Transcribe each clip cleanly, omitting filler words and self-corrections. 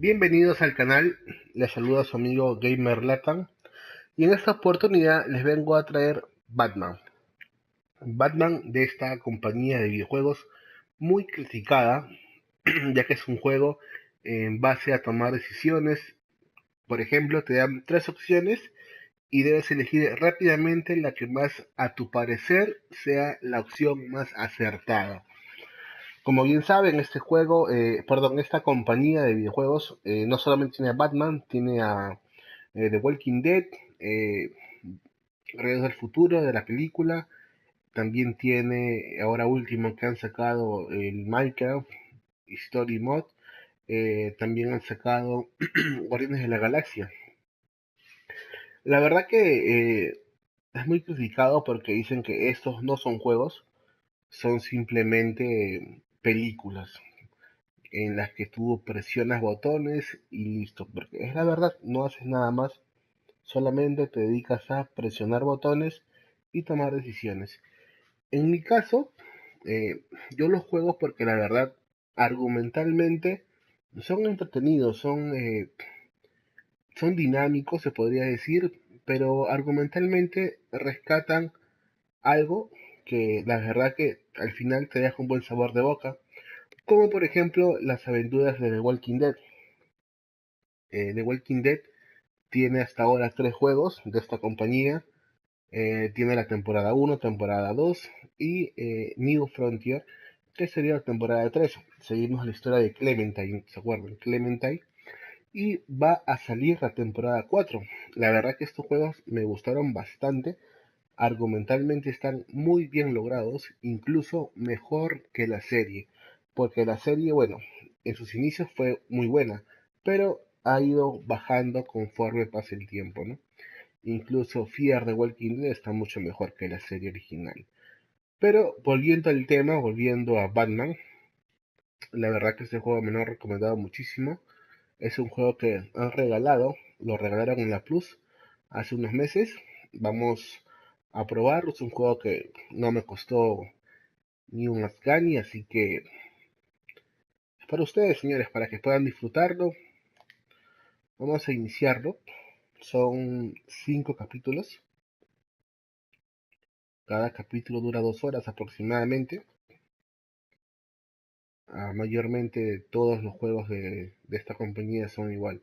Bienvenidos al canal, les saluda su amigo GamerLatam y en esta oportunidad les vengo a traer Batman de esta compañía de videojuegos muy criticada, ya que es un juego en base a tomar decisiones. Por ejemplo, te dan tres opciones y debes elegir rápidamente la que más a tu parecer sea la opción más acertada. Como bien saben, esta compañía de videojuegos no solamente tiene a Batman, tiene a The Walking Dead, eh, Regreso del Futuro de la película, también tiene ahora último que han sacado el Minecraft Story Mod, también han sacado Guardianes de la Galaxia. La verdad que es muy criticado porque dicen que estos no son juegos, son simplemente películas en las que tú presionas botones y listo, porque es la verdad, no haces nada más, solamente te dedicas a presionar botones y tomar decisiones. En mi caso, yo los juego porque la verdad, argumentalmente, son entretenidos, son dinámicos, se podría decir, pero argumentalmente rescatan algo que la verdad que al final te deja un buen sabor de boca, como por ejemplo las aventuras de The Walking Dead. The Walking Dead tiene hasta ahora tres juegos de esta compañía. Tiene la temporada 1, temporada 2 y New Frontier, que sería la temporada 3. Seguimos la historia de Clementine, ¿se acuerdan? Clementine. Y va a salir la temporada 4. La verdad que estos juegos me gustaron bastante. Argumentalmente están muy bien logrados, incluso mejor que la serie. Porque la serie, bueno, en sus inicios fue muy buena, pero ha ido bajando conforme pasa el tiempo, ¿no? Incluso Fear the Walking Dead está mucho mejor que la serie original. Pero volviendo al tema, volviendo a Batman, la verdad que este juego me lo han recomendado muchísimo. Es un juego que han regalado, lo regalaron en la Plus hace unos meses. Vamos a probarlo. Es un juego que no me costó ni un Afghani, así que es para ustedes, señores, para que puedan disfrutarlo. Vamos a iniciarlo. Son 5 capítulos. Cada capítulo dura 2 horas aproximadamente. Mayormente todos los juegos de esta compañía son igual.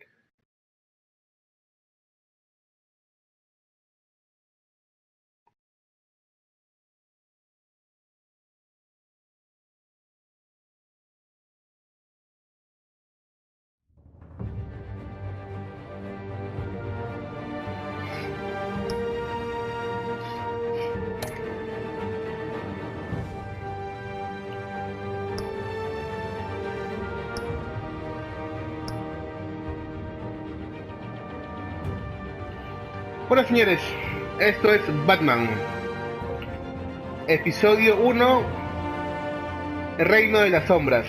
Bueno, señores, esto es Batman. Episodio 1, Reino de las sombras.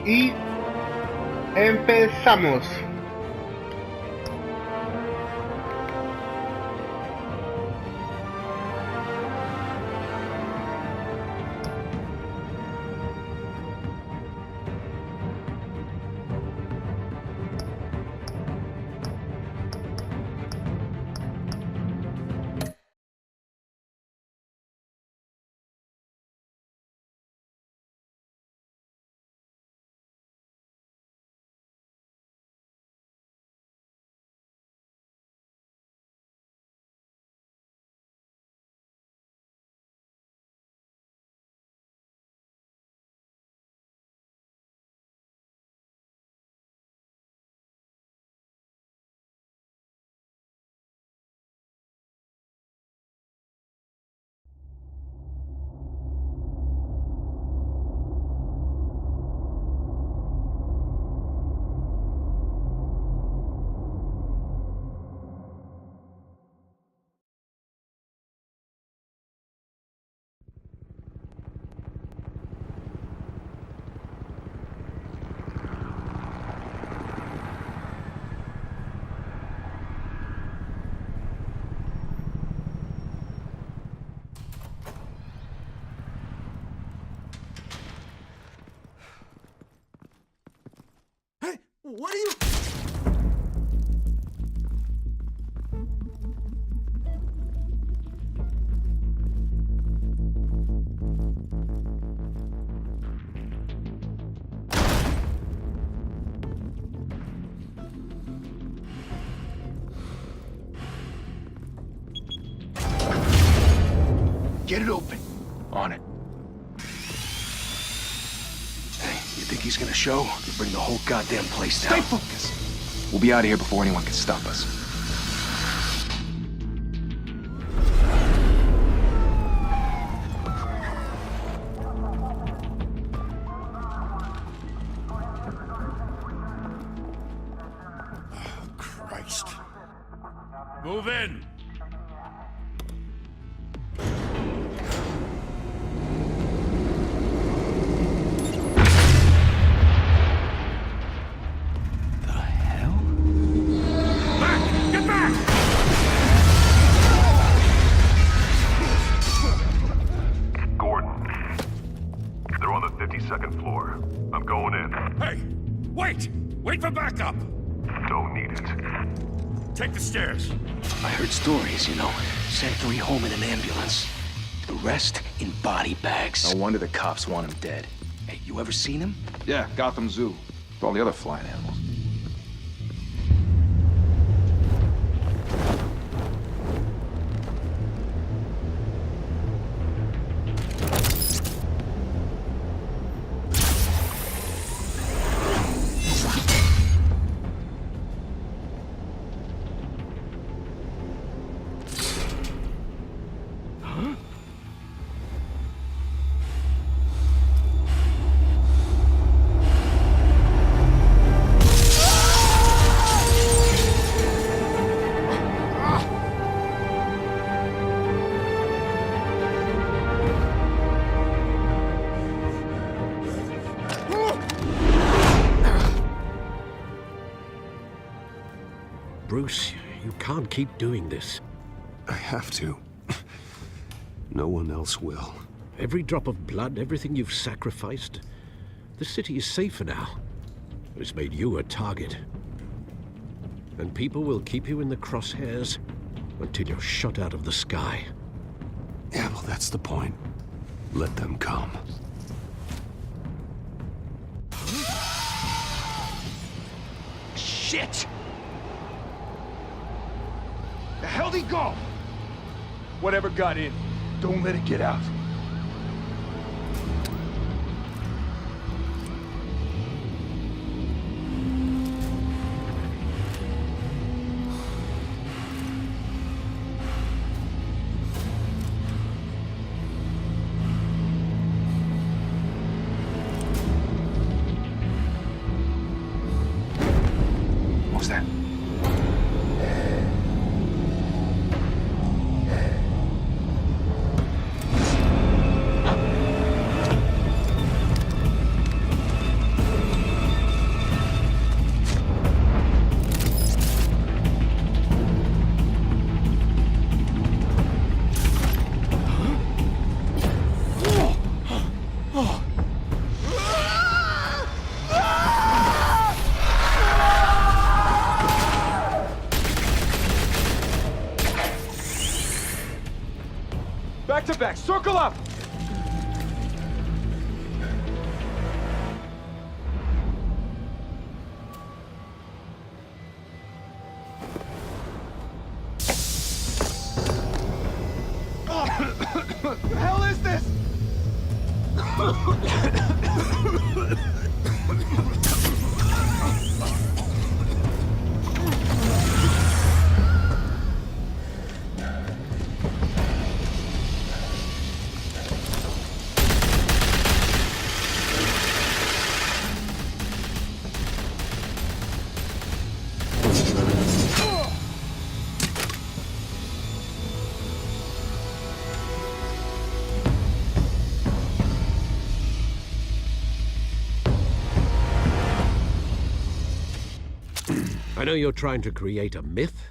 Y empezamos. What are you... Get it open. On it. Hey, you think he's gonna show? He'll bring the whole goddamn place down. Stay focused. We'll be out of here before anyone can stop us. Christ. Move in! The hell? Back! Get back! Gordon. They're on the 52nd floor. I'm going in. Hey! Wait! Wait for backup! Don't need it. Take the stairs. I heard stories, you know. Sent 3 home in an ambulance. The rest in body bags. No wonder the cops want him dead. Hey, you ever seen him? Yeah, Gotham Zoo. With all the other flying animals. Bruce, you can't keep doing this. I have to. No one else will. Every drop of blood, everything you've sacrificed. The city is safer now. It's made you a target. And people will keep you in the crosshairs until you're shot out of the sky. Yeah, well, that's the point. Let them come. Shit! The hell'd he go? Whatever got in, don't let it get out. What was that? Back to back, circle up! What the hell is this? I know you're trying to create a myth,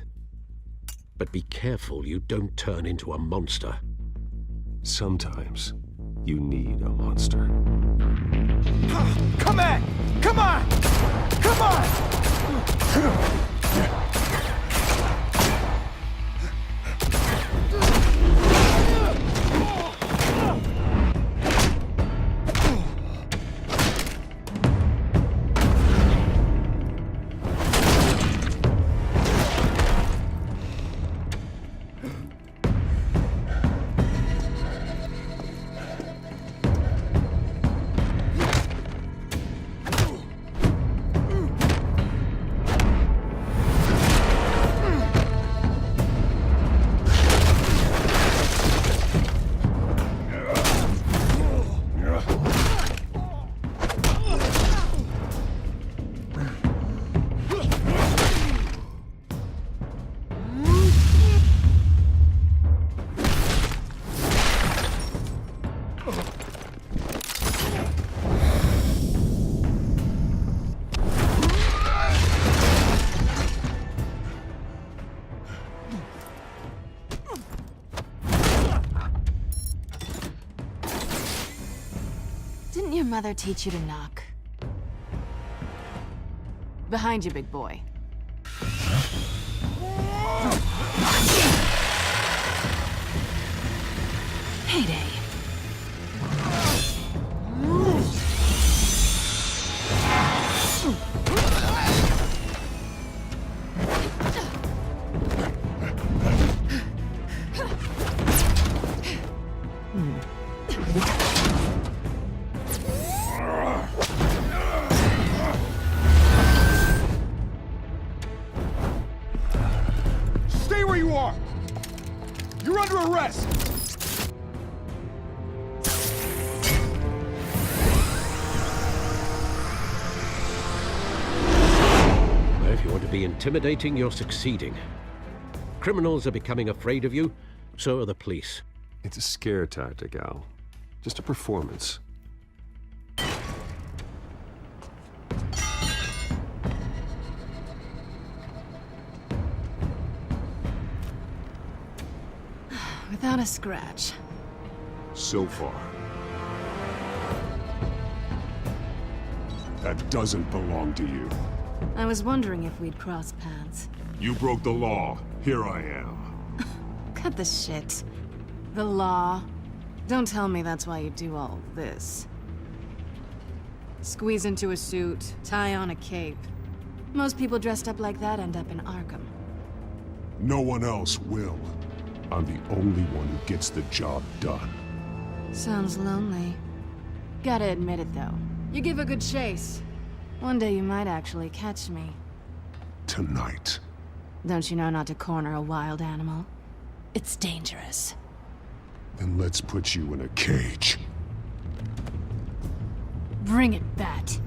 but be careful you don't turn into a monster. Sometimes you need a monster. Come on! Come on! Come on! your mother teach you to knock? Behind you, big boy. Heyday. Stay where you are! You're under arrest! If you want to be intimidating, you're succeeding. Criminals are becoming afraid of you, so are the police. It's a scare tactic, Al. Just a performance. Without a scratch. So far. That doesn't belong to you. I was wondering if we'd cross paths. You broke the law. Here I am. Cut the shit. The law. Don't tell me that's why you do all this. Squeeze into a suit, tie on a cape. Most people dressed up like that end up in Arkham. No one else will. I'm the only one who gets the job done. Sounds lonely. Gotta admit it, though. You give a good chase. One day you might actually catch me. Tonight. Don't you know not to corner a wild animal? It's dangerous. Then let's put you in a cage. Bring it, Bat.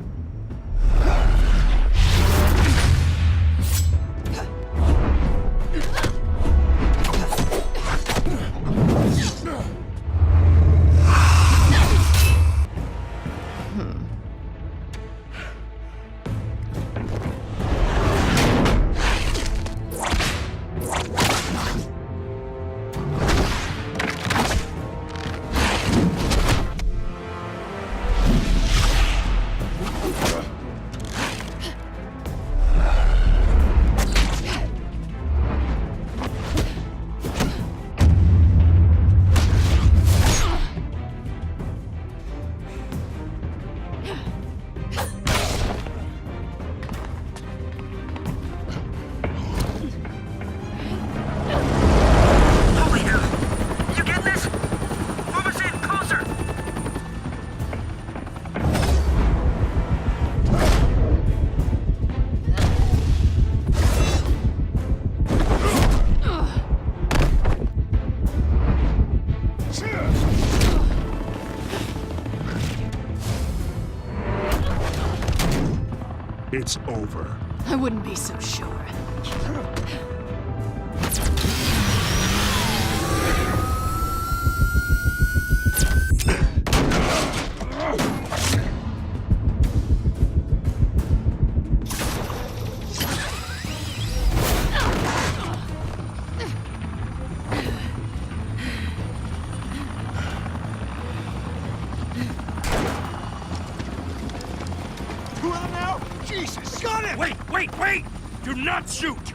It's over. I wouldn't be so sure. Jesus! Got him! Wait! Do not shoot!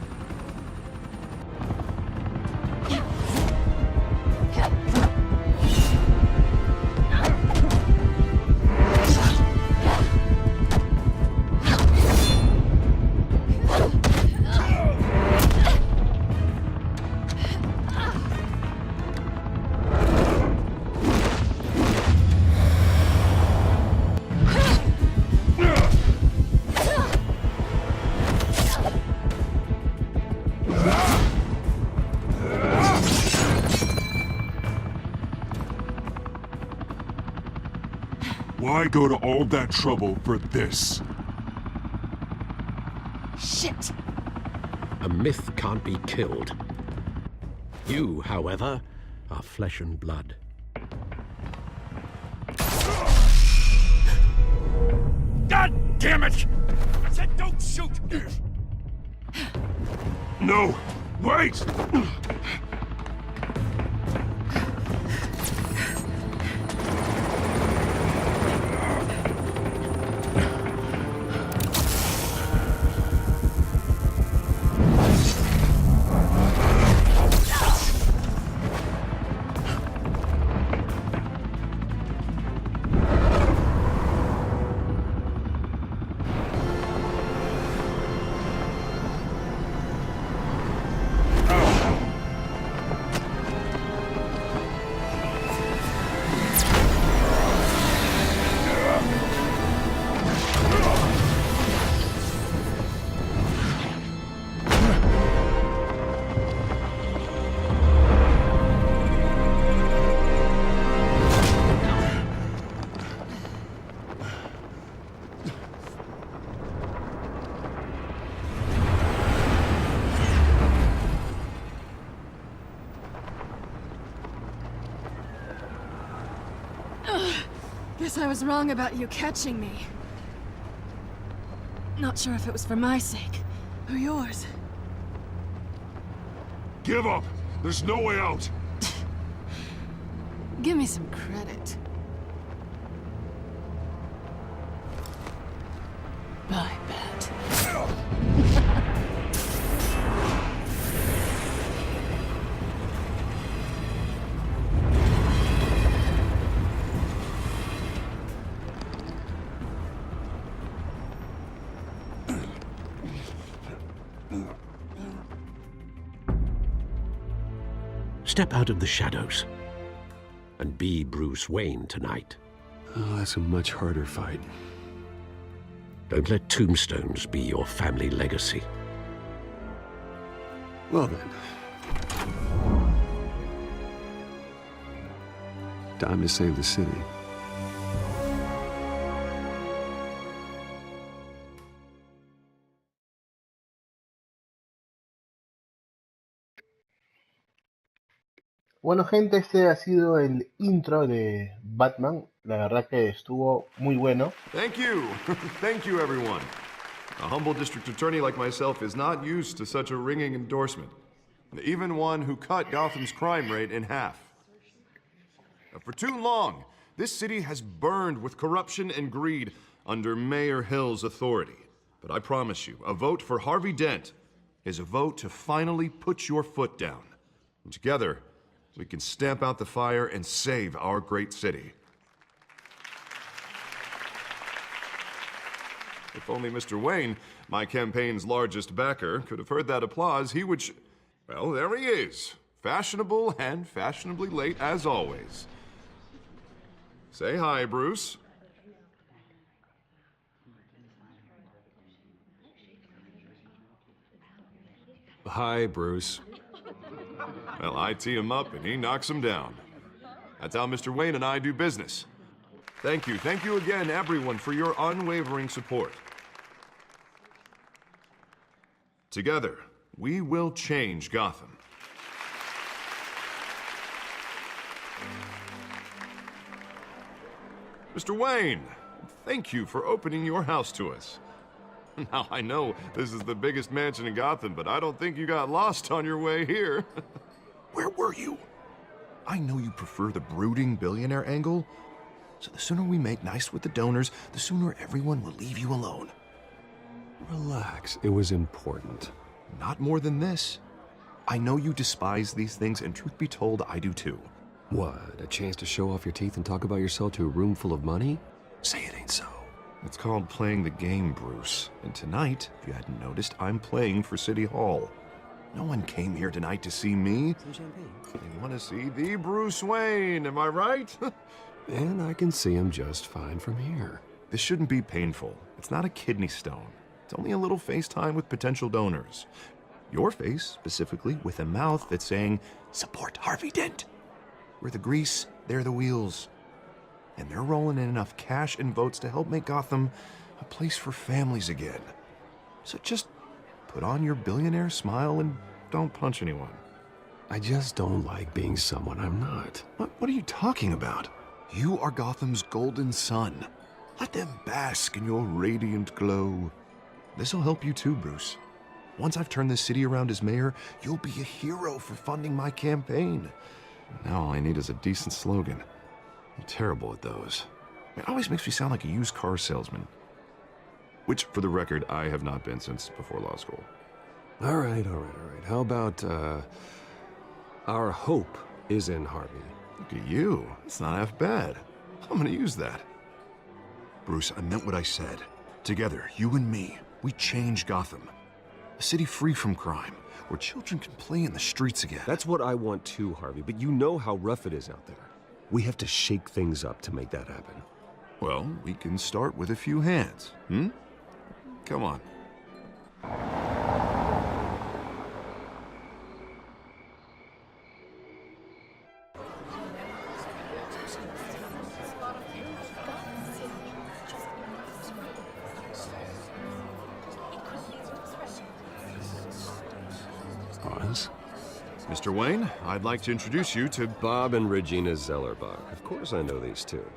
Why go to all that trouble for this? Shit! A myth can't be killed. You, however, are flesh and blood. God damn it! I said don't shoot! No! Wait! Guess I was wrong about you catching me. Not sure if it was for my sake or yours. Give up! There's no way out! Give me some credit. Bye, Bat. Step out of the shadows and be Bruce Wayne tonight. Oh, that's a much harder fight. Don't let tombstones be your family legacy. Well then. Time to save the city. Bueno, gente, este ha sido el intro de Batman. La verdad que estuvo muy bueno. Thank you. Thank you, everyone. A humble district attorney like myself is not used to such a ringing endorsement. Even one who cut Gotham's crime rate in half. For too long, this city has burned with corruption and greed under Mayor Hill's authority. But I promise you, a vote for Harvey Dent is a vote to finally put your foot down. And together, we can stamp out the fire and save our great city. If only Mr. Wayne, my campaign's largest backer, could have heard that applause, he would well, there he is. Fashionable and fashionably late as always. Say hi, Bruce. Hi, Bruce. Well, I tee him up and he knocks him down. That's how Mr. Wayne and I do business. Thank you again, everyone, for your unwavering support. Together, we will change Gotham. Mr. Wayne, thank you for opening your house to us. Now, I know this is the biggest mansion in Gotham, but I don't think you got lost on your way here. Where were you? I know you prefer the brooding billionaire angle, so the sooner we make nice with the donors, the sooner everyone will leave you alone. Relax, it was important. Not more than this. I know you despise these things, and truth be told, I do too. What, a chance to show off your teeth and talk about yourself to a room full of money? Say it ain't so. It's called playing the game, Bruce. And tonight, if you hadn't noticed, I'm playing for City Hall. No one came here tonight to see me. Some champagne. They want to see the Bruce Wayne, am I right? And I can see him just fine from here. This shouldn't be painful. It's not a kidney stone. It's only a little FaceTime with potential donors. Your face, specifically, with a mouth that's saying, support Harvey Dent. We're the grease, they're the wheels. And they're rolling in enough cash and votes to help make Gotham a place for families again. So just put on your billionaire smile and don't punch anyone. I just don't like being someone I'm not. What are you talking about? You are Gotham's golden sun. Let them bask in your radiant glow. This'll help you too, Bruce. Once I've turned this city around as mayor, you'll be a hero for funding my campaign. Now all I need is a decent slogan. I'm terrible at those. It always makes me sound like a used car salesman. Which, for the record, I have not been since before law school. All right. How about, our hope is in Harvey? Look at you. It's not half bad. I'm gonna use that. Bruce, I meant what I said. Together, you and me, we change Gotham. A city free from crime, where children can play in the streets again. That's what I want too, Harvey, but you know how rough it is out there. We have to shake things up to make that happen. Well, we can start with a few hands, Come on. Mr. Wayne, I'd like to introduce you to Bob and Regina Zellerbach. Of course I know these two.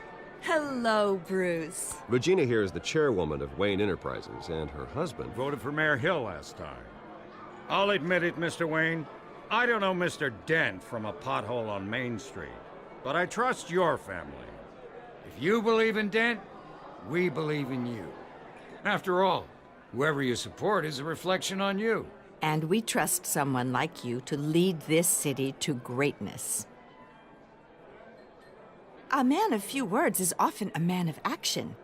Hello, Bruce. Regina here is the chairwoman of Wayne Enterprises, and her husband... Voted for Mayor Hill last time. I'll admit it, Mr. Wayne. I don't know Mr. Dent from a pothole on Main Street, but I trust your family. If you believe in Dent, we believe in you. After all, whoever you support is a reflection on you. And we trust someone like you to lead this city to greatness. A man of few words is often a man of action.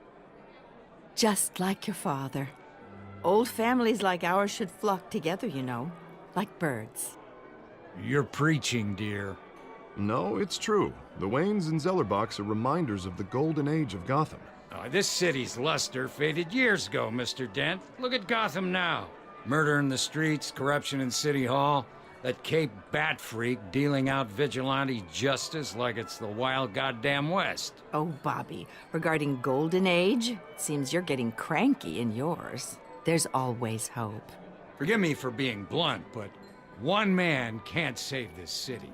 Just like your father. Old families like ours should flock together, you know, like birds. You're preaching, dear. No, it's true. The Waynes and Zellerbachs are reminders of the golden age of Gotham. This city's luster faded years ago, Mr. Dent. Look at Gotham now. Murder in the streets, corruption in City Hall, that Cape Bat freak dealing out vigilante justice like it's the wild goddamn West. Oh, Bobby, regarding Golden Age, it seems you're getting cranky in yours. There's always hope. Forgive me for being blunt, but one man can't save this city.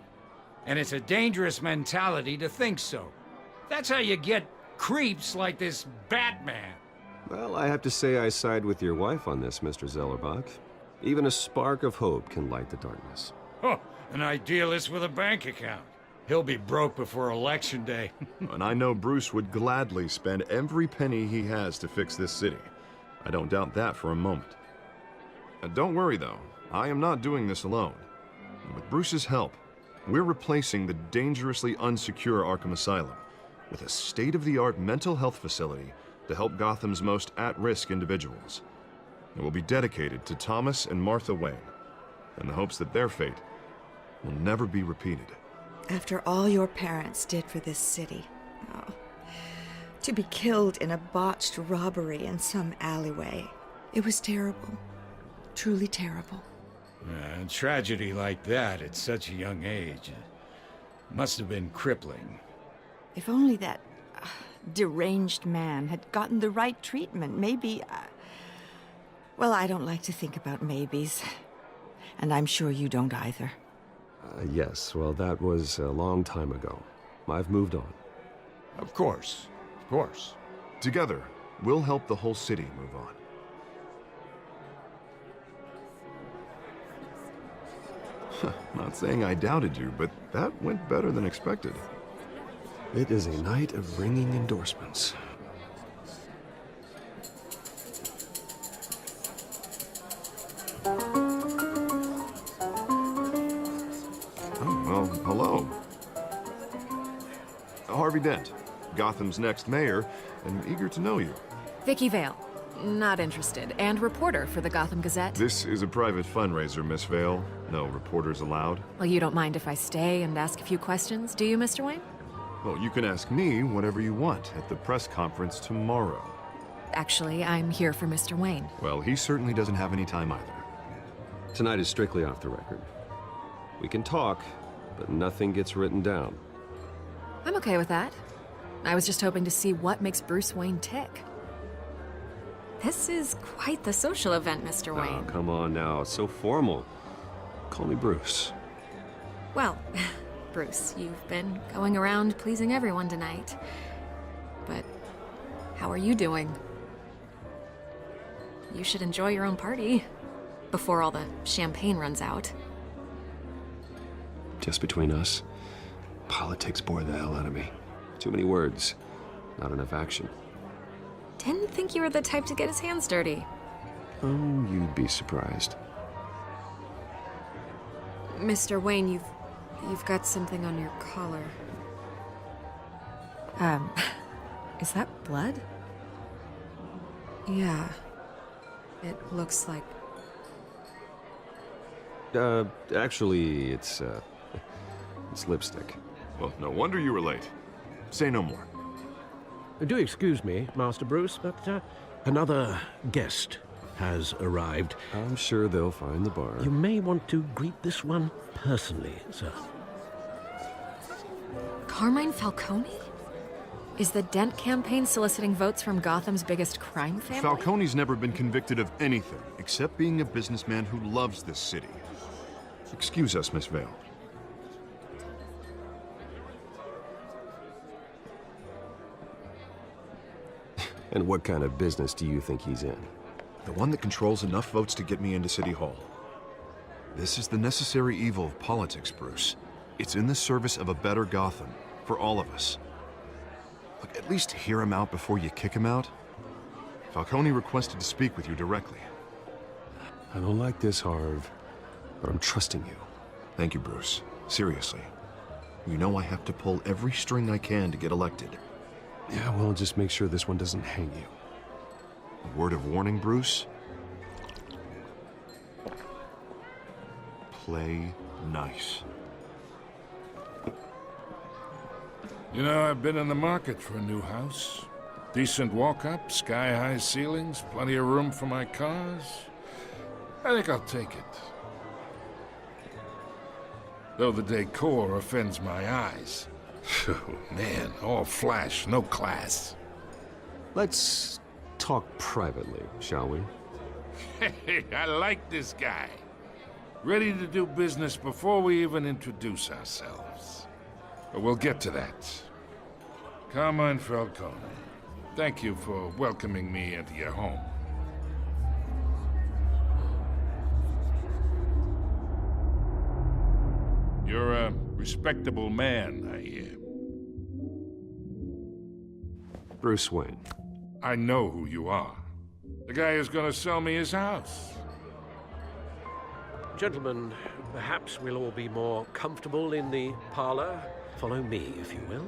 And it's a dangerous mentality to think so. That's how you get creeps like this Batman. Well, I have to say I side with your wife on this, Mr. Zellerbach. Even a spark of hope can light the darkness. Oh, an idealist with a bank account. He'll be broke before Election Day. And I know Bruce would gladly spend every penny he has to fix this city. I don't doubt that for a moment. Don't worry, though. I am not doing this alone. With Bruce's help, we're replacing the dangerously unsecure Arkham Asylum with a state-of-the-art mental health facility to help Gotham's most at-risk individuals. It will be dedicated to Thomas and Martha Wayne, in the hopes that their fate will never be repeated. After all your parents did for this city, to be killed in a botched robbery in some alleyway, it was terrible. Truly terrible. A tragedy like that at such a young age must have been crippling. If only that deranged man had gotten the right treatment, maybe... well, I don't like to think about maybes. And I'm sure you don't either. Yes, well, that was a long time ago. I've moved on. Of course. Of course. Together, we'll help the whole city move on. Not saying I doubted you, but that went better than expected. It is a night of ringing endorsements. Oh, well, hello. Harvey Dent, Gotham's next mayor, and eager to know you. Vicky Vale. Not interested. And reporter for the Gotham Gazette. This is a private fundraiser, Miss Vale. No reporters allowed. Well, you don't mind if I stay and ask a few questions, do you, Mr. Wayne? Well, you can ask me whatever you want at the press conference tomorrow. Actually, I'm here for Mr. Wayne. Well, he certainly doesn't have any time either. Tonight is strictly off the record. We can talk, but nothing gets written down. I'm okay with that. I was just hoping to see what makes Bruce Wayne tick. This is quite the social event, Mr. Wayne. Oh, come on now. It's so formal. Call me Bruce. Well, Bruce, you've been going around pleasing everyone tonight. But how are you doing? You should enjoy your own party before all the champagne runs out. Just between us, politics bore the hell out of me. Too many words, not enough action. Didn't think you were the type to get his hands dirty. Oh, you'd be surprised. Mr. Wayne, you've got something on your collar. Is that blood? Yeah. It looks like... Actually, it's lipstick. Well, no wonder you were late. Say no more. Do excuse me, Master Bruce, but another guest has arrived. I'm sure they'll find the bar. You may want to greet this one personally, sir. Carmine Falcone? Is the Dent campaign soliciting votes from Gotham's biggest crime family? Falcone's never been convicted of anything except being a businessman who loves this city. Excuse us, Miss Vale. And what kind of business do you think he's in? The one that controls enough votes to get me into City Hall. This is the necessary evil of politics, Bruce. It's in the service of a better Gotham, for all of us. Look, at least hear him out before you kick him out. Falcone requested to speak with you directly. I don't like this, Harv, but I'm trusting you. Thank you, Bruce. Seriously. You know I have to pull every string I can to get elected. Yeah, well, just make sure this one doesn't hang you. A word of warning, Bruce? Play nice. You know, I've been in the market for a new house. Decent walk-up, sky-high ceilings, plenty of room for my cars. I think I'll take it. Though the decor offends my eyes. Oh, man, all flash, no class. Let's talk privately, shall we? Hey, I like this guy. Ready to do business before we even introduce ourselves. But we'll get to that. Carmine Falcone, thank you for welcoming me into your home. You're a respectable man, I hear. Bruce Wayne. I know who you are. The guy who's gonna sell me his house. Gentlemen, perhaps we'll all be more comfortable in the parlor. Follow me, if you will.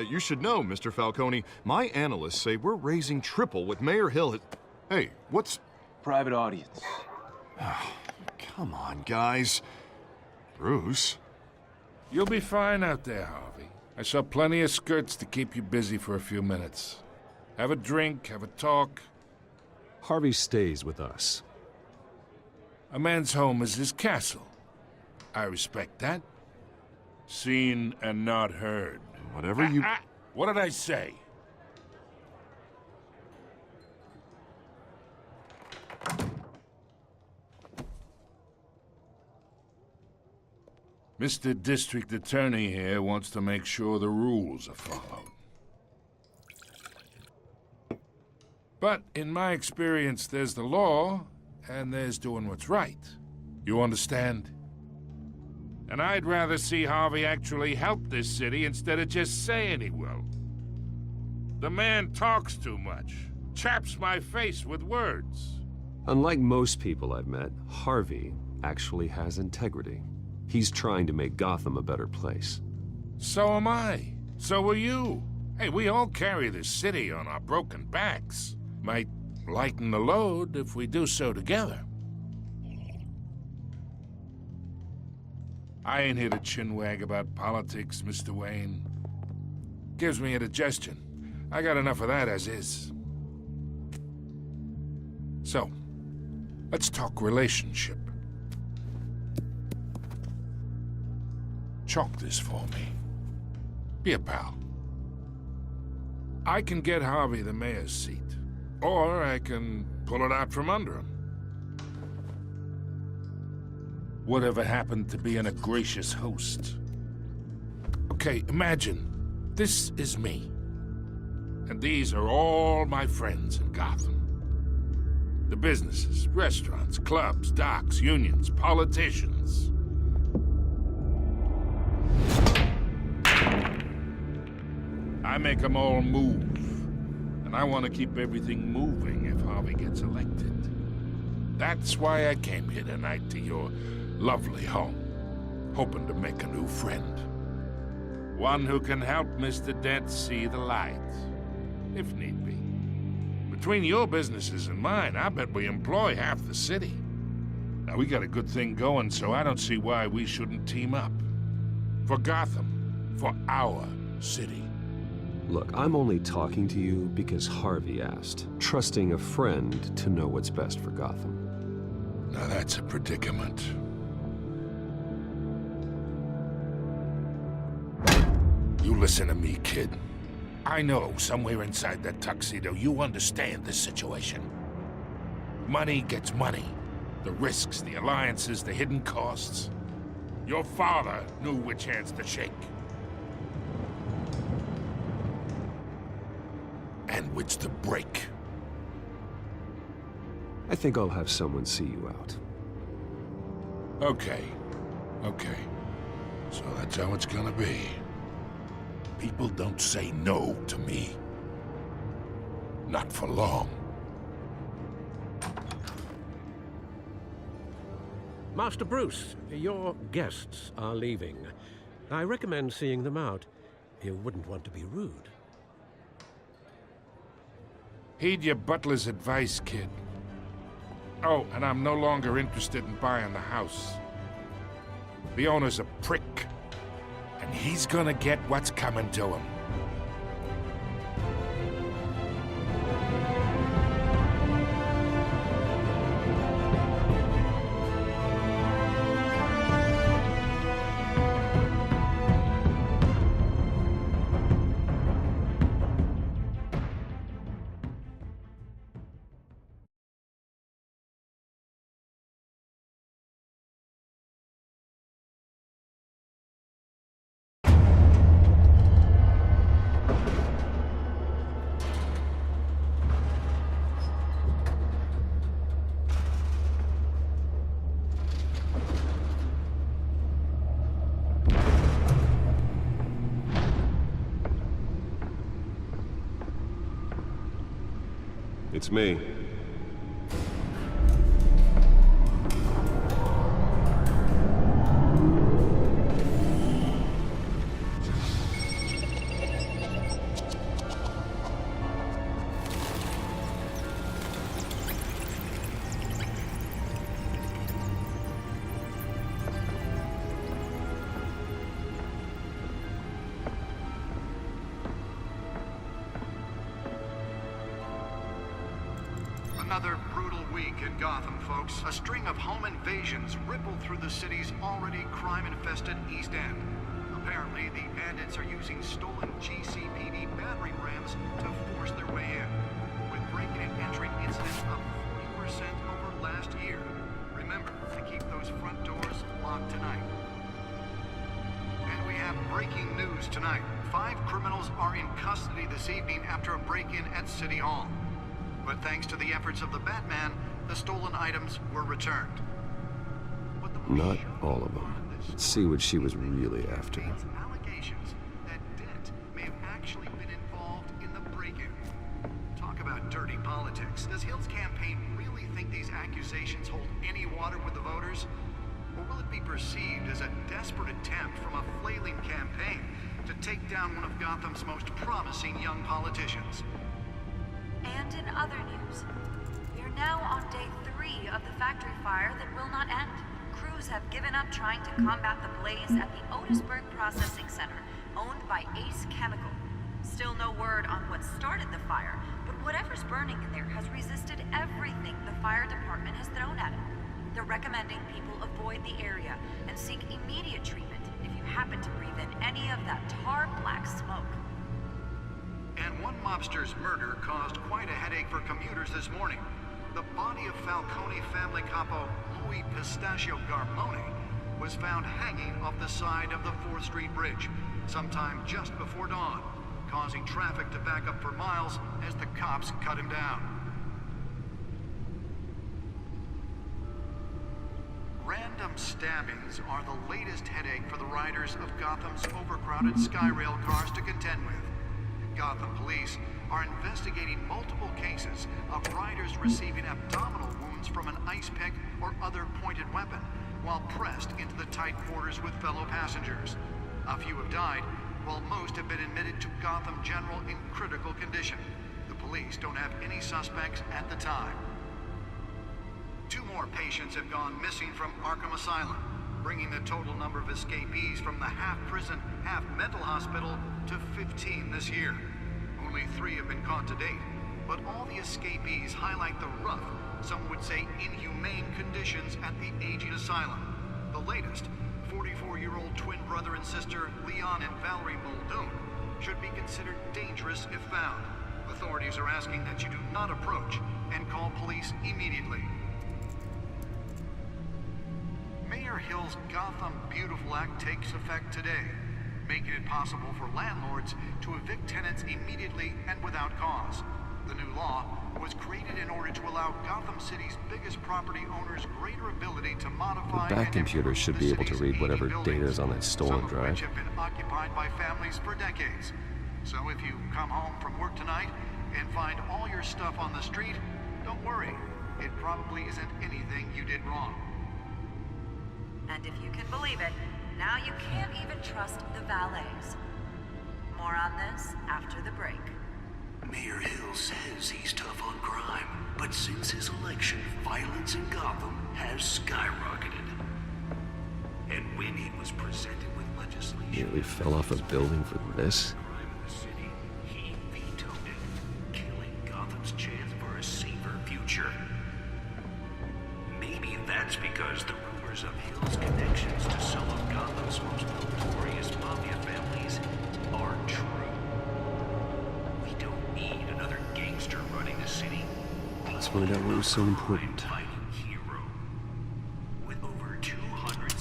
You should know, Mr. Falcone, my analysts say we're raising triple what Mayor Hill has... Hey, what's... Private audience. Oh, come on, guys. Bruce? You'll be fine out there, Harvey. I saw plenty of skirts to keep you busy for a few minutes. Have a drink, have a talk. Harvey stays with us. A man's home is his castle. I respect that. Seen and not heard. Whatever you... What did I say? Mr. District Attorney here wants to make sure the rules are followed. But in my experience, there's the law, and there's doing what's right. You understand? And I'd rather see Harvey actually help this city instead of just saying he will. The man talks too much, chaps my face with words. Unlike most people I've met, Harvey actually has integrity. He's trying to make Gotham a better place. So am I. So are you. Hey, we all carry this city on our broken backs. Might lighten the load if we do so together. I ain't here to chinwag about politics, Mr. Wayne. Gives me indigestion. I got enough of that as is. So, let's talk relationship. Chalk this for me. Be a pal. I can get Harvey the mayor's seat, or I can pull it out from under him. Whatever happened to being a gracious host? Okay, imagine, this is me. And these are all my friends in Gotham. The businesses, restaurants, clubs, docks, unions, politicians. I make them all move. And I want to keep everything moving if Harvey gets elected. That's why I came here tonight to your lovely home, hoping to make a new friend. One who can help Mr. Dent see the light, if need be. Between your businesses and mine, I bet we employ half the city. Now, we got a good thing going, so I don't see why we shouldn't team up. For Gotham, for our city. Look, I'm only talking to you because Harvey asked, trusting a friend to know what's best for Gotham. Now that's a predicament. You listen to me, kid. I know somewhere inside that tuxedo you understand this situation. Money gets money. The risks, the alliances, the hidden costs. Your father knew which hands to shake. And which to break. I think I'll have someone see you out. Okay. So that's how it's gonna be. People don't say no to me. Not for long. Master Bruce, your guests are leaving. I recommend seeing them out. You wouldn't want to be rude. Heed your butler's advice, kid. Oh, and I'm no longer interested in buying the house. The owner's a prick, and he's gonna get what's coming to him. It's me. Another brutal week in Gotham, folks. A string of home invasions rippled through the city's already crime-infested East End. Apparently, the bandits are using stolen GCPD battering rams to force their way in, with break-in and entry incidents up 40% over last year. Remember to keep those front doors locked tonight. And we have breaking news tonight. 5 criminals are in custody this evening after a break-in at City Hall. But thanks to the efforts of the Batman, the stolen items were returned. Not all of them. Let's see what she was really after. Allegations that Dent may have actually been involved in the break-in. Talk about dirty politics. Does Hill's campaign really think these accusations hold any water with the voters? Or will it be perceived as a desperate attempt from a flailing campaign to take down one of Gotham's most promising young politicians? And in other news, we are now on day 3 of the factory fire that will not end. Crews have given up trying to combat the blaze at the Otisburg Processing Center, owned by Ace Chemical. Still no word on what started the fire, but whatever's burning in there has resisted everything the fire department has thrown at it. They're recommending people avoid the area and seek immediate treatment if you happen to breathe in any of that tar black smoke. And one mobster's murder caused quite a headache for commuters this morning. The body of Falcone family capo Louis Pistachio Garmone was found hanging off the side of the 4th Street Bridge sometime just before dawn, causing traffic to back up for miles as the cops cut him down. Random stabbings are the latest headache for the riders of Gotham's overcrowded Skyrail cars to contend with. Gotham police are investigating multiple cases of riders receiving abdominal wounds from an ice pick or other pointed weapon while pressed into the tight quarters with fellow passengers. A few have died, while most have been admitted to Gotham General in critical condition. The police don't have any suspects at the time. 2 more patients have gone missing from Arkham Asylum, bringing the total number of escapees from the half-prison, half-mental hospital to 15 this year. Only 3 have been caught to date, but all the escapees highlight the rough, some would say inhumane conditions at the aging asylum. The latest, 44-year-old twin brother and sister Leon and Valerie Muldoon, should be considered dangerous if found. Authorities are asking that you do not approach and call police immediately. Mayor Hill's Gotham Beautiful Act takes effect today, making it possible for landlords to evict tenants immediately and without cause. The new law was created in order to allow Gotham City's biggest property owners greater ability to modify The back computer should be able to read whatever data is on that stolen drive. some of which have been occupied by families for decades. So if you come home from work tonight and find all your stuff on the street, don't worry. It probably isn't anything you did wrong. And if you can believe it, now you can't even trust the valets. More on this after the break. Mayor Hill says he's tough on crime, but since his election, violence in Gotham has skyrocketed. And when he was presented with legislation... Nearly fell off a building for this? ...crime in the city, he vetoed it, killing Gotham's chance for a safer future. Maybe that's because the rumors of Hill's connections to some of Gotham's most notorious mafia families are true. We don't need another gangster running the city. Let's find out what was so important. Hero with over 200...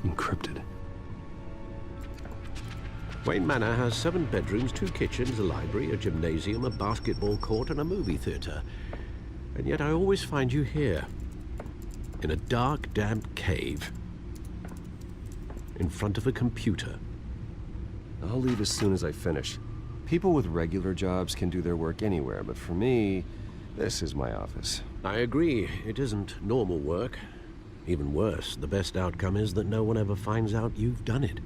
Encrypted. Wayne Manor has 7 bedrooms, 2 kitchens, a library, a gymnasium, a basketball court, and a movie theater. And yet I always find you here, in a dark, damp cave, in front of a computer. I'll leave as soon as I finish. People with regular jobs can do their work anywhere, but for me, this is my office. I agree, it isn't normal work. Even worse, the best outcome is that no one ever finds out you've done it.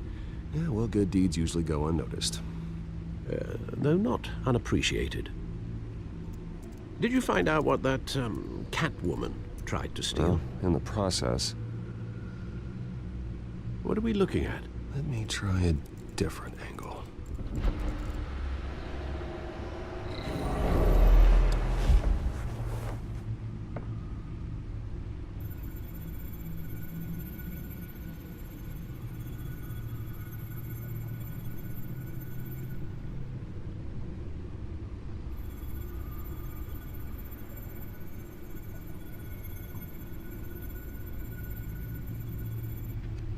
Yeah, well, good deeds usually go unnoticed. Though not unappreciated. Did you find out what that, cat woman tried to steal? Well, in the process. What are we looking at? Let me try a different angle.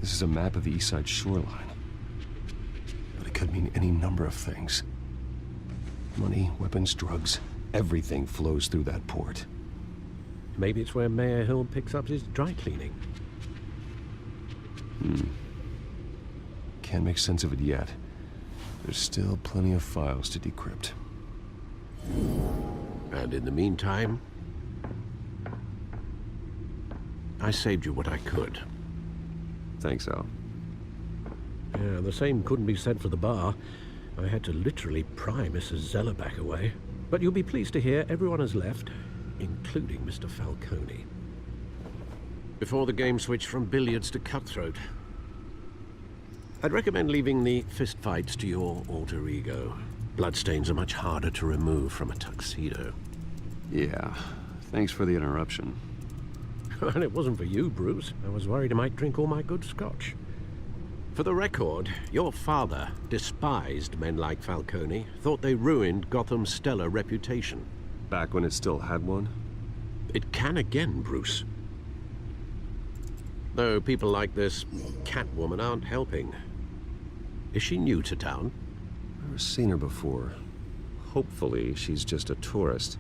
This is a map of the East Side shoreline. But it could mean any number of things. Money, weapons, drugs, everything flows through that port. Maybe it's where Mayor Hill picks up his dry cleaning. Can't make sense of it yet. There's still plenty of files to decrypt. And in the meantime, I saved you what I could. Thanks, Al. Yeah, the same couldn't be said for the bar. I had to literally pry Mrs. Zellerback away. But you'll be pleased to hear everyone has left, including Mr. Falcone. Before the game switched from billiards to cutthroat. I'd recommend leaving the fistfights to your alter ego. Bloodstains are much harder to remove from a tuxedo. Yeah, thanks for the interruption. And it wasn't for you, Bruce. I was worried I might drink all my good scotch. For the record, your father despised men like Falcone, thought they ruined Gotham's stellar reputation. Back when it still had one? It can again, Bruce. Though people like this Catwoman aren't helping. Is she new to town? Never seen her before. Hopefully, she's just a tourist.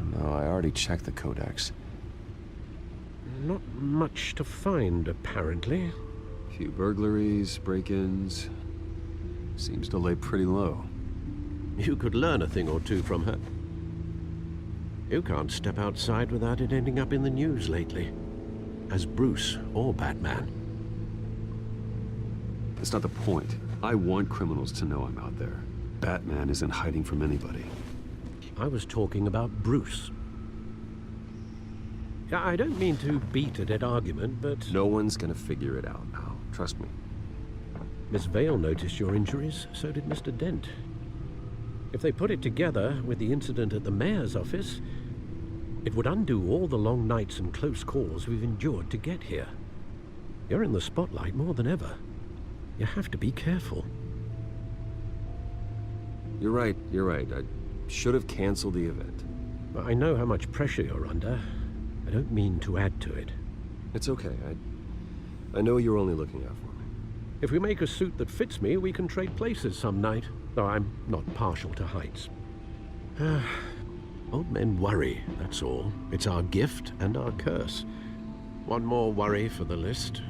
Oh, no, I already checked the codex. Not much to find, apparently. Few burglaries, break-ins. Seems to lay pretty low. You could learn a thing or two from her. You can't step outside without it ending up in the news lately. As Bruce or Batman. That's not the point. I want criminals to know I'm out there. Batman isn't hiding from anybody. I was talking about Bruce. I don't mean to beat a dead argument, but... No one's gonna figure it out now. Trust me. Miss Vale noticed your injuries, so did Mr. Dent. If they put it together with the incident at the mayor's office, it would undo all the long nights and close calls we've endured to get here. You're in the spotlight more than ever. You have to be careful. You're right, you're right. should have canceled the event. I know how much pressure you're under. I don't mean to add to it. It's okay. I know you're only looking out for me. If we make a suit that fits me, we can trade places some night. Though I'm not partial to heights. Old men worry, that's all. It's our gift and our curse. One more worry for the list.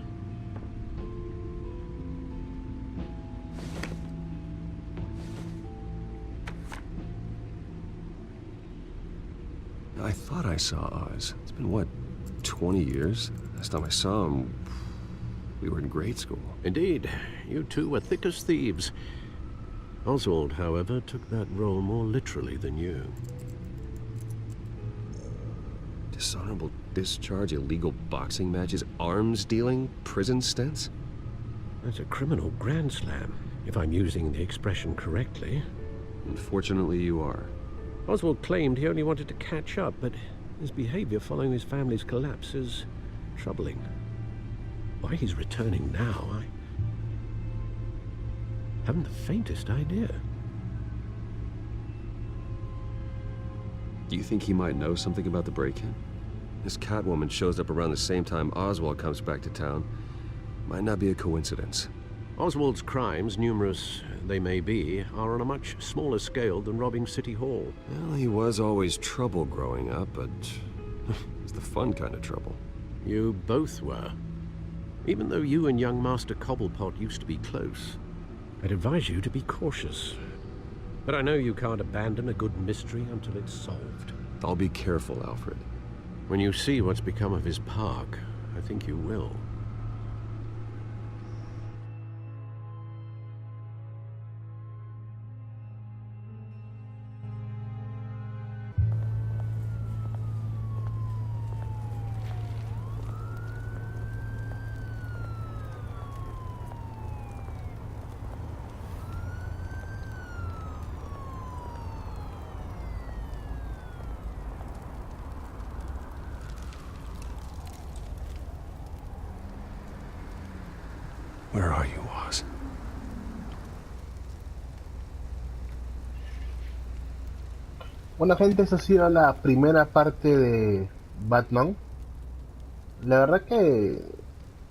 I thought I saw Oz. It's been, what, 20 years? Last time I saw him, we were in grade school. Indeed. You two were thick as thieves. Oswald, however, took that role more literally than you. Dishonorable discharge, illegal boxing matches, arms dealing, prison stints? That's a criminal grand slam, if I'm using the expression correctly. Unfortunately, you are. Oswald claimed he only wanted to catch up, but his behavior following his family's collapse is troubling. Why he's returning now, I haven't the faintest idea. Do you think he might know something about the break-in? This Catwoman shows up around the same time Oswald comes back to town. Might not be a coincidence. Oswald's crimes, numerous they may be, are on a much smaller scale than robbing City Hall. Well, he was always trouble growing up, but it's the fun kind of trouble. You both were. Even though you and young Master Cobblepot used to be close, I'd advise you to be cautious. But I know you can't abandon a good mystery until it's solved. I'll be careful, Alfred. When you see what's become of his park, I think you will. Where are you, Oz? Bueno, gente, esa ha sido la primera parte de Batman. La verdad que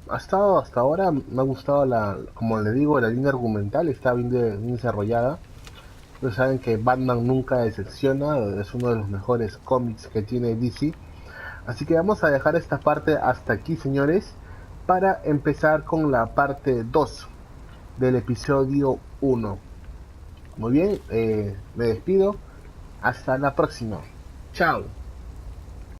ha estado hasta ahora, me ha gustado como les digo, la línea argumental, está bien desarrollada. Ustedes saben que Batman nunca decepciona, es uno de los mejores cómics que tiene DC. Así que vamos a dejar esta parte hasta aquí, señores, para empezar con la parte 2 del episodio 1. Muy bien, me despido. Hasta la próxima. Chao.